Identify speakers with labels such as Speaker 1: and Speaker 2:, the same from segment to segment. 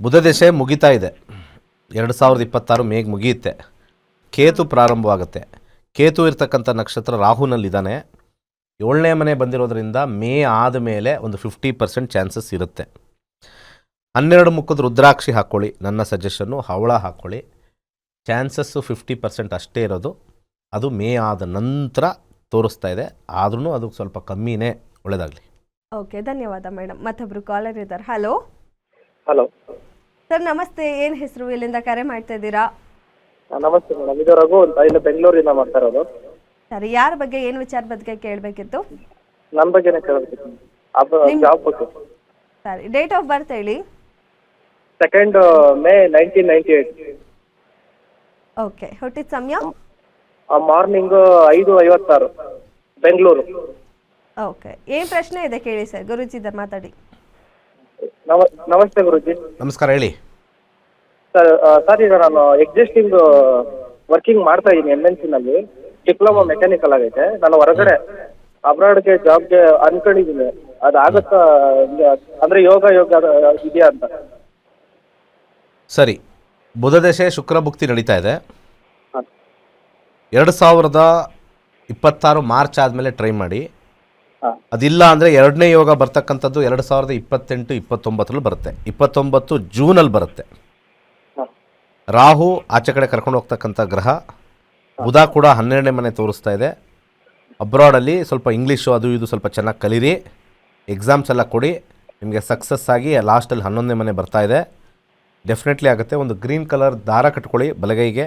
Speaker 1: ಬುಧ ದಶೆ ಮುಗಿತಾ ಇದೆ. 2026 ಮೇಗೆ ಮುಗಿಯುತ್ತೆ. ಕೇತು ಪ್ರಾರಂಭವಾಗುತ್ತೆ. ಕೇತು ಇರ್ತಕ್ಕಂಥ ನಕ್ಷತ್ರ ರಾಹುನಲ್ಲಿದ್ದಾನೆ. 7ನೇ ಮನೆ ಬಂದಿರೋದ್ರಿಂದ ಮೇ ಆದಮೇಲೆ ಒಂದು 50% ಚಾನ್ಸಸ್ ಇರುತ್ತೆ. 12 ಮುಖದ ರುದ್ರಾಕ್ಷಿ ಹಾಕ್ಕೊಳ್ಳಿ, ನನ್ನ ಸಜೆಷನ್ನು. ಹವಳ ಹಾಕ್ಕೊಳ್ಳಿ. ಚಾನ್ಸಸ್ಸು 50% ಅಷ್ಟೇ ಇರೋದು. ಅದು ಮೇ ಆದ ನಂತರ ತೋರಿಸ್ತಾ ಇದೆ. ಆದ್ರೂ ಅದು ಸ್ವಲ್ಪ ಕಮ್ಮಿನೇ. ಒಳ್ಳೆಯದಾಗಲಿ.
Speaker 2: ಓಕೆ, ಧನ್ಯವಾದ ಮೇಡಮ್. ಮತ್ತೊಬ್ರು ಕಾಲರ್ ಇದ್ದಾರೆ. ಹಲೋ
Speaker 3: ಹಲೋ
Speaker 2: ಸರ್, ನಮಸ್ತೆ. ಏನು ಹೆಸರು, ಎಲ್ಲಿಂದ ಕರೆ ಮಾಡ್ತಾ ಇದ್ದೀರಾ?
Speaker 3: ನಮಸ್ತೆ ಮೇಡಮ್, ಇದು ರಘು ಅಂತ, ಇಲ್ಲಿ ಬೆಂಗಳೂರಿಂದ ಮಾಡ್ತಾ ಇರೋದು.
Speaker 2: ಸರಿ, ಯಾರ ಬಗ್ಗೆ ಏನು ವಿಚಾರ ಬಗ್ಗೆ ಕೇಳಬೇಕಿತ್ತು?
Speaker 3: ನನ್ನ ಬಗ್ಗೆನೇ ಕೇಳಬೇಕಿತ್ತು, ಜಾಬ್ ಬಗ್ಗೆ.
Speaker 2: ಸರಿ, ಡೇಟ್ ಆಫ್ ಬರ್ತ್ ಹೇಳಿ.
Speaker 3: 2 ಮೇ 1998.
Speaker 2: ಓಕೆ, ಹುಟ್ಟಿದ ಸಮಯ?
Speaker 3: ಮಾರ್ನಿಂಗ್ 5:56 ಬೆಂಗಳೂರು.
Speaker 2: ಓಕೆ, ಏನು ಪ್ರಶ್ನೆ ಇದೆ ಕೇಳಿ ಸರ್, ಗುರುಜಿ ಇದ್ದಾರೆ, ಮಾತಾಡಿ.
Speaker 3: ನಮಸ್ತೆ ಗುರುಜಿ.
Speaker 1: ನಮಸ್ಕಾರ, ಹೇಳಿ.
Speaker 3: ಸರ್ ಈಗ ನಾನು ಎಕ್ಸಿಸ್ಟಿಂಗ್ ವರ್ಕಿಂಗ್ ಮಾಡ್ತಾ ಇದ್ದೀನಿ MNC ನಲ್ಲಿ. ಡಿಪ್ಲೊಮಾ ಮೆಕ್ಯಾನಿಕಲ್ ಆಗೈತೆ. ನಾನು ಹೊರಗಡೆ ಅಬ್ರಾಡ್ಗೆ ಜಾಬ್ಗೆ ಅನ್ಕೊಂಡಿದ್ದೀನಿ. ಅದಾಗುತ್ತಾ ಅಂದ್ರೆ ಯೋಗ ಇದೆಯಾ ಅಂತ?
Speaker 1: ಸರಿ, ಬುಧ ದಶೆ ಶುಕ್ರ ಭುಕ್ತಿ ನಡೀತಾ ಇದೆ.
Speaker 3: ಹಾಂ.
Speaker 1: 2026 ಮಾರ್ಚ್ ಆದಮೇಲೆ ಟ್ರೈ ಮಾಡಿ.
Speaker 3: ಹಾಂ.
Speaker 1: ಅದಿಲ್ಲ ಅಂದರೆ 2ನೇ ಯೋಗ ಬರ್ತಕ್ಕಂಥದ್ದು 2028-29 ಬರುತ್ತೆ. 29 ಜೂನಲ್ಲಿ ಬರುತ್ತೆ.
Speaker 3: ಹಾಂ.
Speaker 1: ರಾಹು ಆಚೆ ಕಡೆ ಕರ್ಕೊಂಡು ಹೋಗ್ತಕ್ಕಂಥ ಗ್ರಹ. ಬುಧ ಕೂಡ 12ನೇ ಮನೆ ತೋರಿಸ್ತಾ ಇದೆ. ಅಬ್ರಾಡಲ್ಲಿ ಸ್ವಲ್ಪ ಇಂಗ್ಲೀಷು ಅದು ಇದು ಸ್ವಲ್ಪ ಚೆನ್ನಾಗಿ ಕಲೀರಿ. ಎಕ್ಸಾಮ್ಸ್ ಎಲ್ಲ ಕೊಡಿ. ನಿಮಗೆ ಸಕ್ಸಸ್ ಆಗಿ ಲಾಸ್ಟಲ್ಲಿ 11ನೇ ಮನೆ ಬರ್ತಾ ಇದೆ. ಡೆಫಿನೆಟ್ಲಿ ಆಗುತ್ತೆ. ಒಂದು ಗ್ರೀನ್ ಕಲರ್ ದಾರ ಕಟ್ಕೊಳ್ಳಿ ಬಲಗೈಗೆ.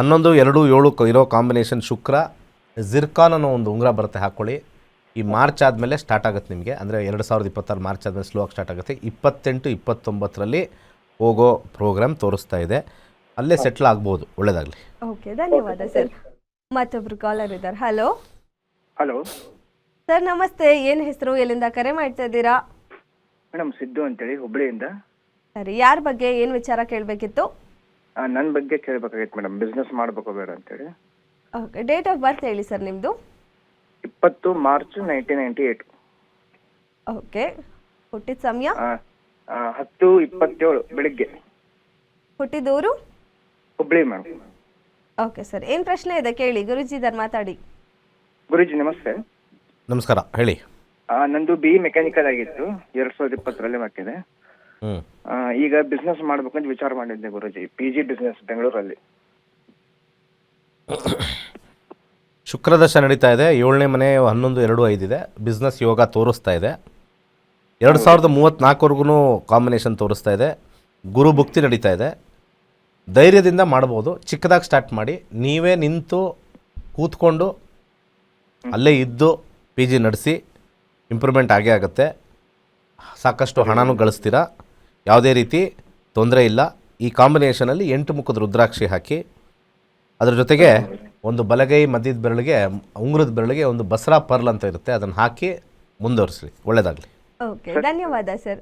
Speaker 1: 11, 2, 7 ಇರೋ ಕಾಂಬಿನೇಷನ್ ಶುಕ್ರ. ಜಿರ್ಕಾನ್ ಅನ್ನೋ ಒಂದು ಉಂಗುರ ಬರುತ್ತೆ, ಹಾಕ್ಕೊಳ್ಳಿ. ಈ ಮಾರ್ಚ್ ಆದಮೇಲೆ ಸ್ಟಾರ್ಟ್ ಆಗುತ್ತೆ ನಿಮಗೆ. ಅಂದರೆ 2026 ಮಾರ್ಚ್ ಆದಮೇಲೆ ಸ್ಲೋ ಆಗಿ ಸ್ಟಾರ್ಟ್ ಆಗುತ್ತೆ. 28-29ರಲ್ಲಿ ಹೋಗೋ ಪ್ರೋಗ್ರಾಮ್ ತೋರಿಸ್ತಾ ಇದೆ. ಅಲ್ಲೇ ಸೆಟ್ಲ್ ಆಗ್ಬೋದು. ಒಳ್ಳೆಯದಾಗಲಿ.
Speaker 2: ಓಕೆ, ಧನ್ಯವಾದ ಸರ್. ಮತ್ತೊಬ್ರು ಕಾಲರ್ ಇದ್ದಾರೆ. ಹಲೋ
Speaker 4: ಹಲೋ
Speaker 2: ಸರ್, ನಮಸ್ತೆ. ಏನು ಹೆಸರು, ಎಲ್ಲಿಂದ ಕರೆ ಮಾಡ್ತಾ ಇದ್ದೀರಾ?
Speaker 4: ಮೇಡಮ್, ಸಿದ್ದು ಅಂತೇಳಿ ಹುಬ್ಳಿಯಿಂದ.
Speaker 2: ಸರಿ, ಯಾರ ಬಗ್ಗೆ ಏನು ವಿಚಾರ ಕೇಳಬೇಕಿತ್ತು?
Speaker 4: ನನ್ನ ಬಗ್ಗೆ ಕೇಳಬೇಕಾಗಿತ್ತು ಮೇಡಮ್, ಬಿಸ್ನೆಸ್ ಮಾಡಬೇಕು ಬೇಡ ಅಂತೇಳಿ.
Speaker 2: ಓಕೆ, ಡೇಟ್ ಆಫ್ ಬರ್ತ್ ಹೇಳಿ ಸರ್ ನಿಮ್ಮದು.
Speaker 4: 20 ಮಾರ್ಚ್ 1998.
Speaker 2: ಓಕೆ, ಹುಟ್ಟಿದ ಸಮಯ?
Speaker 4: 10:27 ಬೆಳಿಗ್ಗೆ.
Speaker 2: ಹುಟ್ಟಿದೂರು?
Speaker 4: ಹುಬ್ಳಿ ಮೇಡಮ್.
Speaker 2: ಓಕೆ ಸರ್, ಏನು ಪ್ರಶ್ನೆ ಇದೆ ಕೇಳಿ, ಗುರುಜಿ ಇದ್ದಾರೆ, ಮಾತಾಡಿ.
Speaker 4: ಗುರುಜಿ ನಮಸ್ತೆ.
Speaker 1: ನಮಸ್ಕಾರ, ಹೇಳಿ.
Speaker 4: ನಂದು BE ಮೆಕ್ಯಾನಿಕಲ್ ಆಗಿತ್ತು, 2020ರಲ್ಲಿ ಮಾಡ್ತಿದೆ. ಈಗ ಬಿಸ್ನೆಸ್ ಮಾಡ್ಬೇಕಂತ ವಿಚಾರ ಮಾಡಿದ್ದೆ ಗುರುಜಿ. PG ಬಿಸ್ನೆಸ್ ಬೆಂಗಳೂರಲ್ಲಿ.
Speaker 1: ಶುಕ್ರದಶ ನಡೀತಾ ಇದೆ. 7ನೇ ಮನೆ 11, 2, 5 ಇದೆ. ಬಿಸ್ನೆಸ್ ಯೋಗ ತೋರಿಸ್ತಾ ಇದೆ. 2034ವರೆಗೂ ಕಾಂಬಿನೇಷನ್ ತೋರಿಸ್ತಾ ಇದೆ. ಗುರು ಭುಕ್ತಿ ನಡೀತಾ ಇದೆ. ಧೈರ್ಯದಿಂದ ಮಾಡ್ಬೋದು. ಚಿಕ್ಕದಾಗಿ ಸ್ಟಾರ್ಟ್ ಮಾಡಿ. ನೀವೇ ನಿಂತು ಕೂತ್ಕೊಂಡು ಅಲ್ಲೇ ಇದ್ದು PG ನಡೆಸಿ ಇಂಪ್ರೂವ್ಮೆಂಟ್ ಆಗೇ ಆಗುತ್ತೆ. ಸಾಕಷ್ಟು ಹಣನೂ ಗಳಿಸ್ತೀರಾ. ಯಾವುದೇ ರೀತಿ ತೊಂದರೆ ಇಲ್ಲ. ಈ ಕಾಂಬಿನೇಷನಲ್ಲಿ 8 ಮುಖದ ರುದ್ರಾಕ್ಷಿ ಹಾಕಿ, ಅದ್ರ ಜೊತೆಗೆ ಒಂದು ಬಲಗೈ ಮಧ್ಯದ ಬೆರಳಿಗೆ, ಉಂಗುರದ ಬೆರಳಿಗೆ ಒಂದು ಬಸರಾ ಪರ್ಲ್ ಅಂತ ಇರುತ್ತೆ, ಅದನ್ನು ಹಾಕಿ ಮುಂದುವರಿಸ್ರಿ. ಒಳ್ಳೆಯದಾಗಲಿ.
Speaker 2: ಓಕೆ, ಧನ್ಯವಾದ ಸರ್.